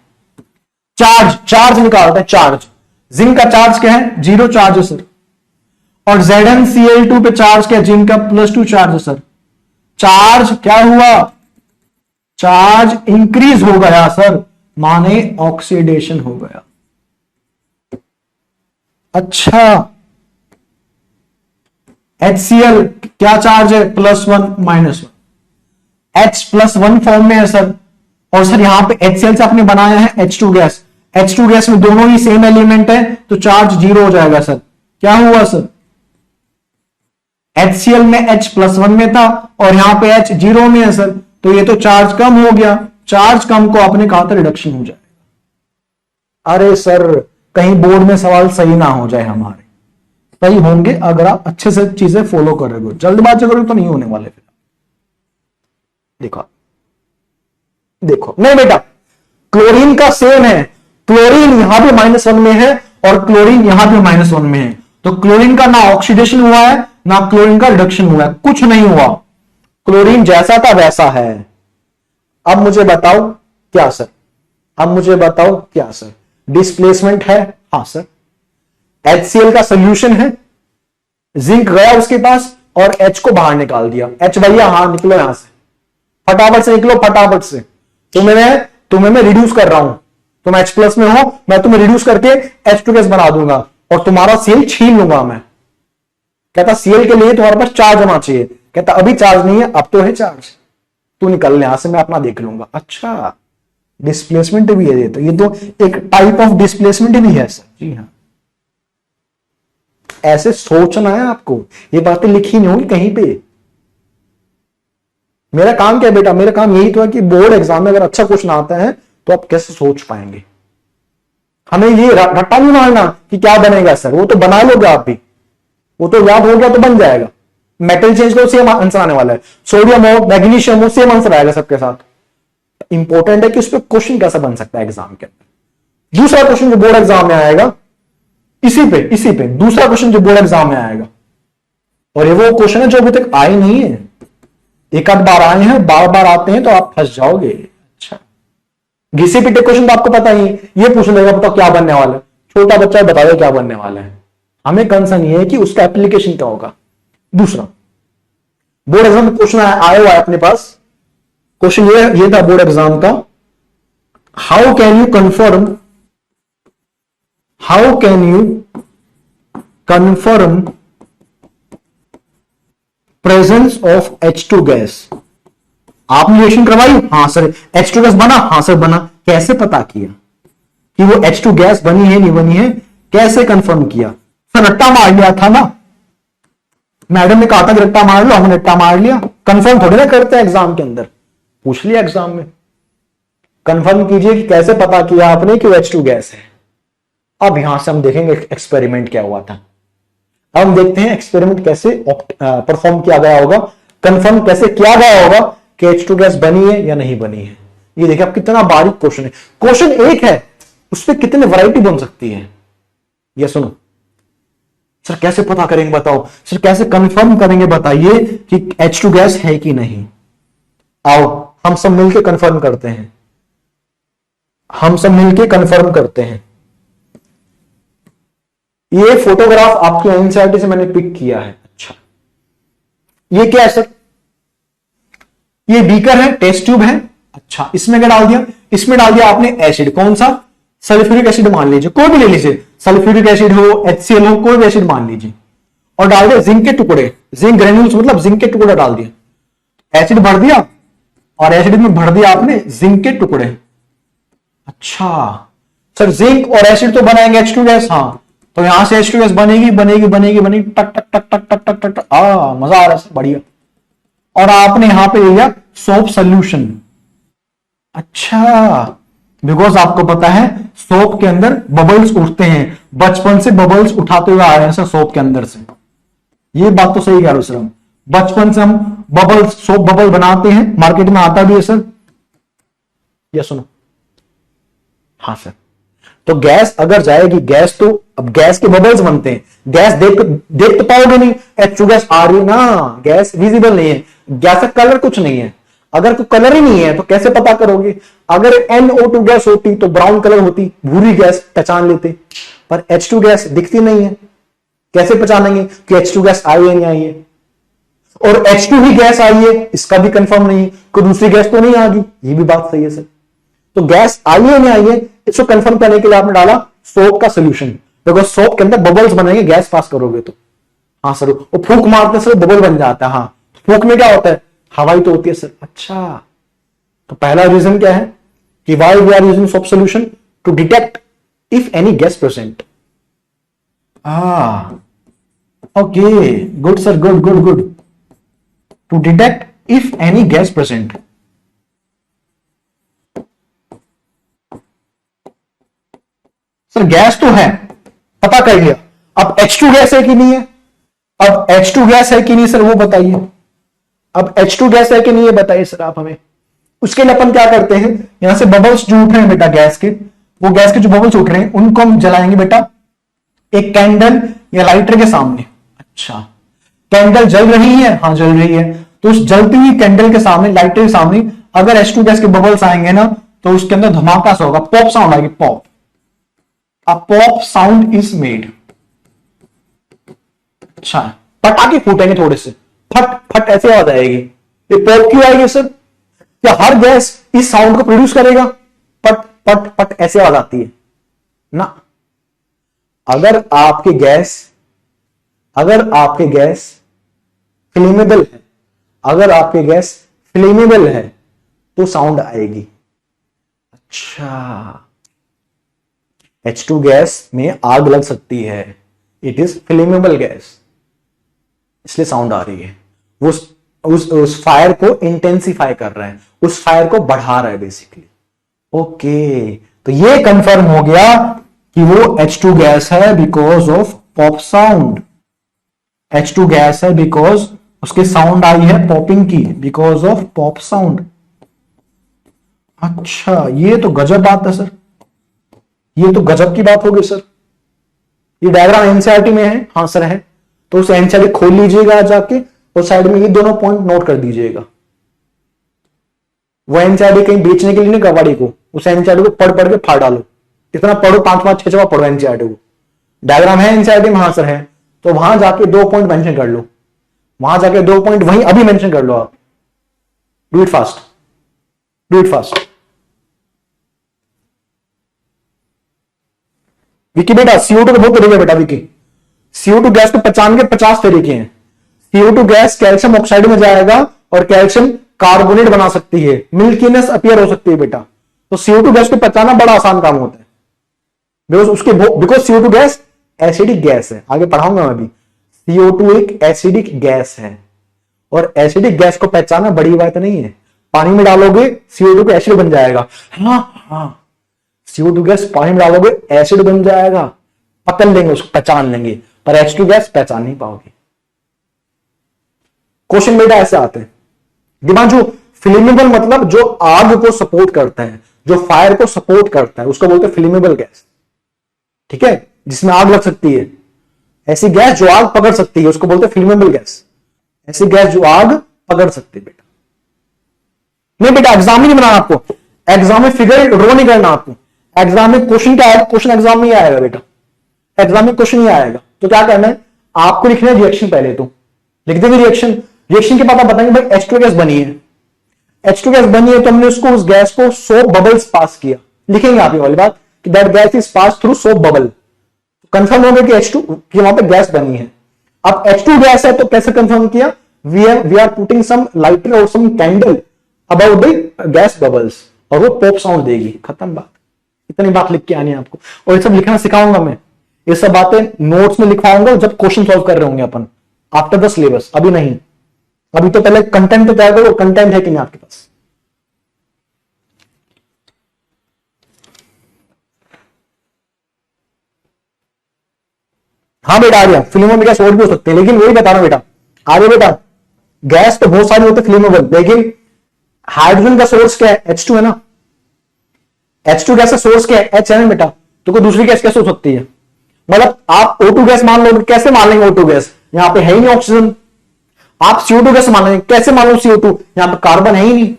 चार्ज निकालते हैं, चार्ज। जिंक का चार्ज क्या है, 0 चार्ज है सर। और ZnCl2 पे चार्ज क्या है, जिंक का +2 चार्ज है सर। चार्ज क्या हुआ, चार्ज इंक्रीज हो गया सर, माने ऑक्सीडेशन हो गया। अच्छा HCl क्या चार्ज है, +1 -1, H+1 फॉर्म में है सर। और सर यहां पे HCl से आपने बनाया है H2 गैस, H2 गैस में दोनों ही सेम एलिमेंट है, तो चार्ज 0 हो जाएगा सर। क्या हुआ सर, HCl में H+1 में था और यहां पे H 0 में है सर, तो ये तो चार्ज कम हो गया। चार्ज कम को आपने कहा था रिडक्शन हो जाएगा। अरे सर कहीं बोर्ड में सवाल सही ना हो जाए, हमारे सही होंगे अगर आप अच्छे से चीजें फॉलो करोगे, जल्दबाजी करोगे तो नहीं होने वाले। फिर देखो देखो, नहीं बेटा क्लोरीन का सेम है, क्लोरीन यहां पे -1 में है और क्लोरीन यहां पे -1 में है, तो क्लोरीन का ना ऑक्सीडेशन हुआ है ना क्लोरीन का रिडक्शन हुआ है, कुछ नहीं हुआ, क्लोरीन जैसा था वैसा है। अब मुझे बताओ क्या सर, अब मुझे बताओ क्या सर, डिस्प्लेसमेंट है? हां सर। HCl का सोल्यूशन है, जिंक गया उसके पास और H को बाहर निकाल दिया। H भैया हाँ निकलो यहां से, फटाफट से निकलो, फटाफट से। तुम्हें मैं रिड्यूस कर रहा हूं, तुम H+ में हो, मैं तुम्हें रिड्यूस करके H2 गैस बना दूंगा और तुम्हारा Cl छीन लूंगा मैं। कहता Cl के लिए तुम्हारे पास चार्ज होना चाहिए, कहता अभी चार्ज नहीं है, अब तो है चार्ज, तू निकल यहां से, मैं अपना देख लूंगा। अच्छा डिस्प्लेसमेंट भी है, तो ये तो एक टाइप ऑफ डिस्प्लेसमेंट भी है सर। जी हाँ, ऐसे सोचना है आपको, ये बातें लिखी नहीं होंगी कहीं पे। मेरा काम क्या है बेटा, मेरा काम यही तो है कि बोर्ड एग्जाम में अगर अच्छा क्वेश्चन आता है तो आप कैसे सोच पाएंगे। हमें ये रट्टा नहीं मारना कि क्या बनेगा सर, वो तो बना लोगे आप भी, वो तो याद हो गया तो बन जाएगा। मेटल चेंज करो सेम आंसर आने वाला है, सोडियम हो मैग्नीशियम हो सेम आंसर आएगा सबके साथ। इंपॉर्टेंट है कि उस पर क्वेश्चन कैसा बन सकता है एग्जाम के अंदर। दूसरा क्वेश्चन जो बोर्ड एग्जाम में आएगा, इसी पे दूसरा क्वेश्चन जो बोर्ड एग्जाम में आएगा, और ये वो क्वेश्चन है जो अभी तक आए नहीं है, एक आध बार आए हैं, बार बार आते हैं तो आप फंस जाओगे। अच्छा, घिसे पिटे क्वेश्चन तो आपको पता ही है, ये पूछ लेगा बताओ क्या बनने वाला है, छोटा बच्चा बता दे क्या बनने वाला है। हमें कंसर्न ये है कि उसका एप्लीकेशन क्या होगा। दूसरा, बोर्ड एग्जाम में क्वेश्चन आया हुआ है अपने पास, क्वेश्चन ये था बोर्ड एग्जाम का, how can you confirm presence of H2 gas. आपने रिएक्शन करवाई, हाँ सर H2 गैस बना, हाँ सर बना। कैसे पता किया कि वो H2 गैस बनी है नहीं बनी है, कैसे कंफर्म किया? सर रट्टा मार लिया था ना, मैडम ने कहा था कि रट्टा मार लो, हमने रट्टा मार लिया। कंफर्म थोड़ी ना करते हैं एग्जाम के अंदर, पूछ लिया एग्जाम में। कंफर्म कीजिए कि कैसे पता किया आपने कि वो H2 गैस है। अब यहां से हम देखेंगे एक्सपेरिमेंट क्या हुआ था। अब हम देखते हैं एक्सपेरिमेंट कैसे परफॉर्म किया गया होगा, कंफर्म कैसे किया गया होगा कि H2 गैस बनी है या नहीं बनी है। ये देखिए अब कितना बारीक क्वेश्चन है, क्वेश्चन एक है उस पर कितने वैरायटी बन सकती है। ये सुनो सर, कैसे पता करेंगे बताओ सर, कैसे कंफर्म करेंगे बताइए कि H2 गैस है कि नहीं। आओ हम सब मिलकर कंफर्म करते हैं, हम सब मिलकर कंफर्म करते हैं। ये फोटोग्राफ आपके एनसीईआरटी से मैंने पिक किया है। अच्छा, ये क्या है सर? ये बीकर है, टेस्ट ट्यूब है। अच्छा, इसमें क्या डाल दिया? इसमें डाल दिया आपने एसिड। कौन सा? सल्फ्यूरिक एसिड मान लीजिए, कोई भी ले लीजिए, सल्फ्यूरिक एसिड हो, HCl हो, कोई भी एसिड मान लीजिए, और डाल दिया जिंक के टुकड़े, जिंक ग्रेन्यूल्स मतलब जिंक के टुकड़े डाल दिया, एसिड भर दिया और एसिड में भर दिया आपने जिंक के टुकड़े। अच्छा सर, जिंक और एसिड तो बनाएंगे H2 गैस, हाँ, तो यहां से H2 गैस बनेगी बनेगी बनेगी बनेगी, टक टक टक टक टक टक टक, मजा आ रहा है, बढ़िया। और आपने यहां पे लिया सोप सोल्यूशन। अच्छा, बिकॉज आपको पता है सोप के अंदर बबल्स उठते हैं, बचपन से बबल्स उठाते हुए आ रहे हैं सर सोप के अंदर से। ये बात तो सही कह रहे हो सर, हम बचपन से हम बबल्स, सोप बबल बनाते हैं, मार्केट में आता भी है सर। ये सुनो, हाँ सर, तो गैस अगर जाएगी, गैस तो अब गैस के बबल्स बनते हैं, गैस देख तो पाओगे नहीं, H2 गैस आ रही है ना, गैस विजिबल नहीं है, गैस का कलर कुछ नहीं है। अगर कोई कलर ही नहीं है तो कैसे पता करोगे? अगर NO2 गैस होती तो ब्राउन कलर होती, भूरी गैस पहचान लेते, पर H2 गैस दिखती नहीं है, कैसे पहचानेंगे कि H2 गैस आई है नहीं आई है? और H2 ही गैस आई है इसका भी कंफर्म नहीं, कोई दूसरी गैस तो नहीं आ गई, ये भी बात सही है सर। तो गैस आई है नहीं आई है, इसको कंफर्म करने के लिए आपने डाला सोप का सोल्यूशन, बिकॉज सोप के अंदर बबल्स बनेंगे गैस पास करोगे तो। हाँ सर, वो फूंक मारते सर बबल बन जाता है। हाँ, फूंक में क्या होता है? हवाई तो होती है सर। अच्छा, तो पहला रीजन क्या है कि why we are using soap solution? To detect if any gas present. Okay, good sir, good good good. To detect if any gas present. Sir gas तो है, पता कर लिया, अब H2 गैस है कि नहीं है? अब H2 गैस है कि नहीं सर वो बताइए, अब H2 गैस है कि नहीं है बताइए सर आप हमें। उसके लिए अपन क्या करते हैं, यहां से बबल्स जो उठ रहे हैं बेटा गैस के, वो गैस के जो बबल्स उठ रहे हैं उनको हम जलाएंगे बेटा एक कैंडल या लाइटर के सामने। अच्छा, कैंडल जल रही है? हाँ जल रही है, तो उस जलती हुई कैंडल के सामने, लाइटर के सामने अगर H2 गैस के बबल्स आएंगे ना, तो उसके अंदर धमाका सा होगा, पॉप साउंड आएगी, pop. A pop sound is made। अच्छा, पटाखे फूटेंगे थोड़े से, फट फट ऐसे आवाज आएगी। ये पॉप क्यों आएगी सर? क्या हर गैस इस साउंड को प्रोड्यूस करेगा? पट पट पट ऐसे आवाज आती है ना। अगर आपके गैस फ्लेमेबल है, अगर आपके गैस फ्लेमेबल है तो साउंड आएगी। अच्छा, H2 गैस में आग लग सकती है, इट इज फ्लेमेबल गैस, इसलिए साउंड आ रही है। वो उस फायर को इंटेंसिफाई कर रहा है, उस फायर को बढ़ा रहा है बेसिकली। ओके, तो ये कंफर्म हो गया कि वो H2 गैस है because of pop sound. H2 gas है बिकॉज उसके साउंड आई है पॉपिंग की, बिकॉज ऑफ पॉप साउंड। अच्छा, ये तो गजब बात है सर, ये तो गजब की बात होगी सर। ये डायग्राम एनसीईआरटी में है? हाँ सर है, तो उसे एनसीईआरटी खोल लीजिएगा जाके और साइड में ये दोनों पॉइंट नोट कर दीजिएगा। वो एनसीईआरटी कहीं बेचने के लिए नहीं, कबाड़ी को, उस एनसीईआरटी को पढ़ पढ़ के फाड़ डालो, इतना पढ़ो, 5-5 6 पढ़ो एनसीईआरटी को। डायग्राम है एनसीईआरटी में, हाँ सर है, तो वहां जाके 2 पॉइंट मेंशन कर लो, वहां जाके 2 पॉइंट वहीं अभी मेंशन कर लो आप। Do it fast, do it fast. Vicky बेटा CO2 के बहुत तरीके हैं बेटा विकी, CO2 गैस को पहचान के 50 तरीके हैं। CO2 गैस कैल्शियम ऑक्साइड में जाएगा और कैल्शियम कार्बोनेट बना सकती है, मिल्कीनेस अपीयर हो सकती है बेटा। तो CO2 गैस को पहचानना बड़ा आसान काम होता है, because CO2 gas acidic gas है, आगे पढ़ाऊंगा मैं अभी। CO2 एक एसिडिक गैस है, और एसिडिक गैस को पहचानना बड़ी बात नहीं है। पानी में डालोगे CO2 को एसिड बन जाएगा, हाँ CO2 गैस पानी में डालोगे एसिड बन जाएगा, पकड़ लेंगे उसको, पहचान लेंगे, पर H2 गैस पहचान नहीं पाओगे। क्वेश्चन बेटा ऐसे आते हैं दिमाजू। फ्लेमेबल मतलब जो आग को सपोर्ट करता है, जो फायर को सपोर्ट करता है, उसको बोलते हैं फ्लेमेबल गैस, ठीक है, जिसमें आग लग सकती है। ऐसी गैस जो आग पकड़ सकती है उसको बोलते हैं फ्लेमेबल गैस, ऐसी गैस जो आग पकड़ सकती है बेटा। नहीं बेटा एग्जाम ही नहीं बनाना आपको, एग्जाम में फिगर ड्रॉ नहीं करना आपको, एग्जाम में क्वेश्चन क्या आएगा, क्वेश्चन एग्जाम में ही आएगा बेटा, एग्जाम में क्वेश्चन ही आएगा। तो क्या करना है आपको, लिखना है रिएक्शन, पहले तो लिख देंगे रिएक्शन, रिएक्शन के बाद आप बताएंगे भाई H2 गैस बनी है, H2 गैस बनी है तो हमने उसको, उस गैस को सोप बबल्स पास किया, लिखेंगे आप ये वाली बात कि that gas is pass through soap bubble, confirm हो गया कि H2 की वहां पे गैस बनी है। अब H2 गैस है तो कैसे कंफर्म किया, we are putting some lighter और some candle about the gas bubbles, और वो पॉप साउंड देगी, खत्म बात। इतनी बात लिख के आनी है आपको, और ये सब लिखना सिखाऊंगा मैं, ये सब बातें नोट्स में लिखवाऊंगा जब क्वेश्चन सॉल्व कर रहे होंगे अपन, आफ्टर द सिलेबस, अभी नहीं। अभी तो पहले कंटेंट तो तैयार करो, कंटेंट है कि नहीं आपके पास। हाँ बेटा आ गया, फ्लेमेबल गैस और भी हो सकते हैं, लेकिन वही बता रहा हूं बेटा, आगे बेटा गैस तो बहुत सारी होती है फ्लेमेबल, लेकिन हाइड्रोजन का सोर्स क्या है, H2 है ना, H2 गैस का सोर्स क्या है, H है ना बेटा, तो कोई दूसरी गैस कैसे हो सकती है, मतलब आप O2 गैस मान लो, कैसे मान लेंगे O2 गैस, यहां पे है ही नहीं ऑक्सीजन। आप CO2 गैस मान लेंगे, कैसे मान लो CO2, यहां पे कार्बन है ही नहीं,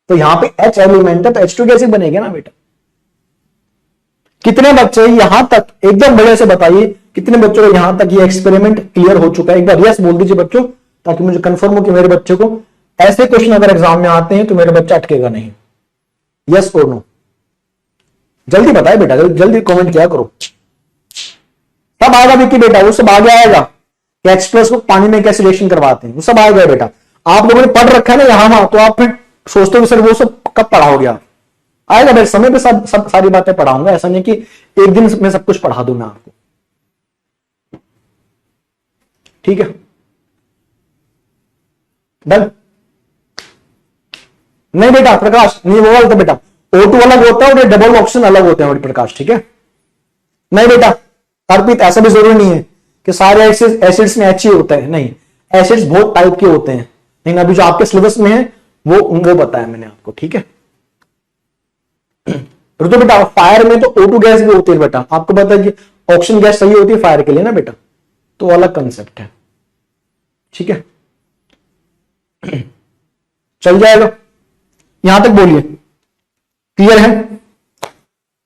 तो यहां पे H एलिमेंट है तो H2 गैस ही बनेगा ना बेटा। कितने बच्चे यहां तक एकदम बढ़िया से बताइए, कितने बच्चों को यहां तक ये एक्सपेरिमेंट क्लियर हो चुका है, एक बार यस बोल दीजिए बच्चों, ताकि मुझे कंफर्म हो कि मेरे बच्चे को ऐसे क्वेश्चन अगर एग्जाम में आते हैं तो मेरा बच्चा अटकेगा नहीं। यस और नो, जल्दी बताए बेटा, जल्दी कमेंट किया करो। तब आएगा विक्की बेटा, वो सब आगे आएगा कि H+ को पानी में कैसे रिएक्शन करवाते हैं, वो सब आएगा बेटा। आप लोगों ने पढ़ रखा है ना यहां वहां, तो आप फिर सोचते हो सर वो सब कब पढ़ाओगे आप, आएगा मेरे समय पे सब सारी बातें पढ़ाऊंगा, ऐसा नहीं कि एक दिन में सब कुछ पढ़ा दूं मैं आपको, ठीक है डन। नहीं बेटा प्रकाश नहीं, वो वाला तो बेटा O2 अलग होता है और ये डबल ऑक्सीजन अलग होते हैं प्रकाश, ठीक है। नहीं बेटा अर्पित ऐसा भी जरूरी नहीं है कि सारे एसिड्स में H ही होता है, नहीं, एसिड्स बहुत टाइप के होते हैं, लेकिन अभी जो आपके सिलेबस में है वो बताया मैंने आपको, ठीक है। तो बेटा फायर में तो O2 गैस भी होती है बेटा, आपको पता है कि ऑक्सीजन गैस सही होती है फायर के लिए ना बेटा, तो अलग कंसेप्ट है, ठीक है। चल जाएगा, यहां तक बोलिए क्लियर है।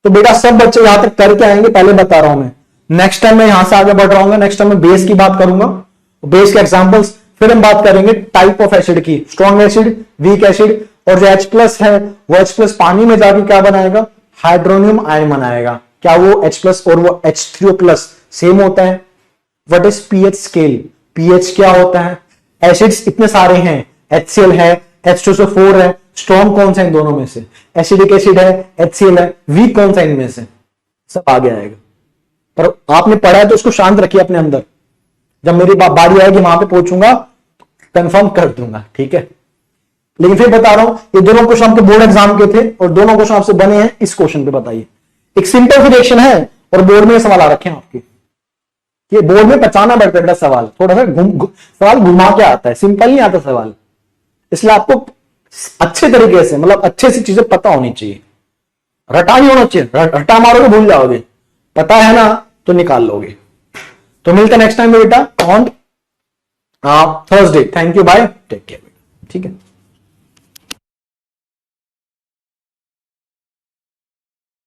तो बेटा सब बच्चे यहां तक करके आएंगे, पहले बता रहा हूं मैं, नेक्स्ट टाइम मैं यहां से आगे बढ़ रहा हूं, नेक्स्ट टाइम मैं बेस की बात करूंगा, बेस के एग्जांपल्स, फिर हम बात करेंगे टाइप ऑफ एसिड की, स्ट्रॉन्ग एसिड, वीक एसिड, और जो H+ है वो H+ पानी में जाके क्या बनाएगा, हाइड्रोनियम आयन बनाएगा। क्या वो H+ और वो H3O+ सेम होता है? What is pH scale, pH क्या होता है? एसिड्स इतने सारे हैं, HCl है, H2SO4 है, स्ट्रॉन्ग कौन सा इन दोनों में से, एसिडिक एसिड है, HCl है, वीक कौन सा इनमें से, सब आगे आएगा। पर आपने पढ़ा है तो उसको शांत रखिए अपने अंदर, जब मेरी बारी आएगी वहां पे पहुंचूंगा कंफर्म कर दूंगा, ठीक है। लेकिन फिर बता रहा हूं ये दोनों क्वेश्चन आपके बोर्ड एग्जाम के थे और दोनों क्वेश्चन आपसे बने हैं इस क्वेश्चन पे, बताइए। एक सिंपल रिएक्शन है और बोर्ड में सवाल आ रखे हैं आपके, ये बोर्ड में पहचाना पड़ता है सवाल, थोड़ा सा सवाल घुमा के आता है, सिंपल नहीं आता सवाल, इसलिए आपको अच्छे तरीके से, मतलब अच्छे से चीजें पता होनी चाहिए, रटा नहीं होना चाहिए, रटा मारोगे भूल जाओगे, पता है ना तो निकाल लोगे। तो मिलते हैं नेक्स्ट टाइम में बेटा on Thursday. Thank you, bye, take care, ठीक है।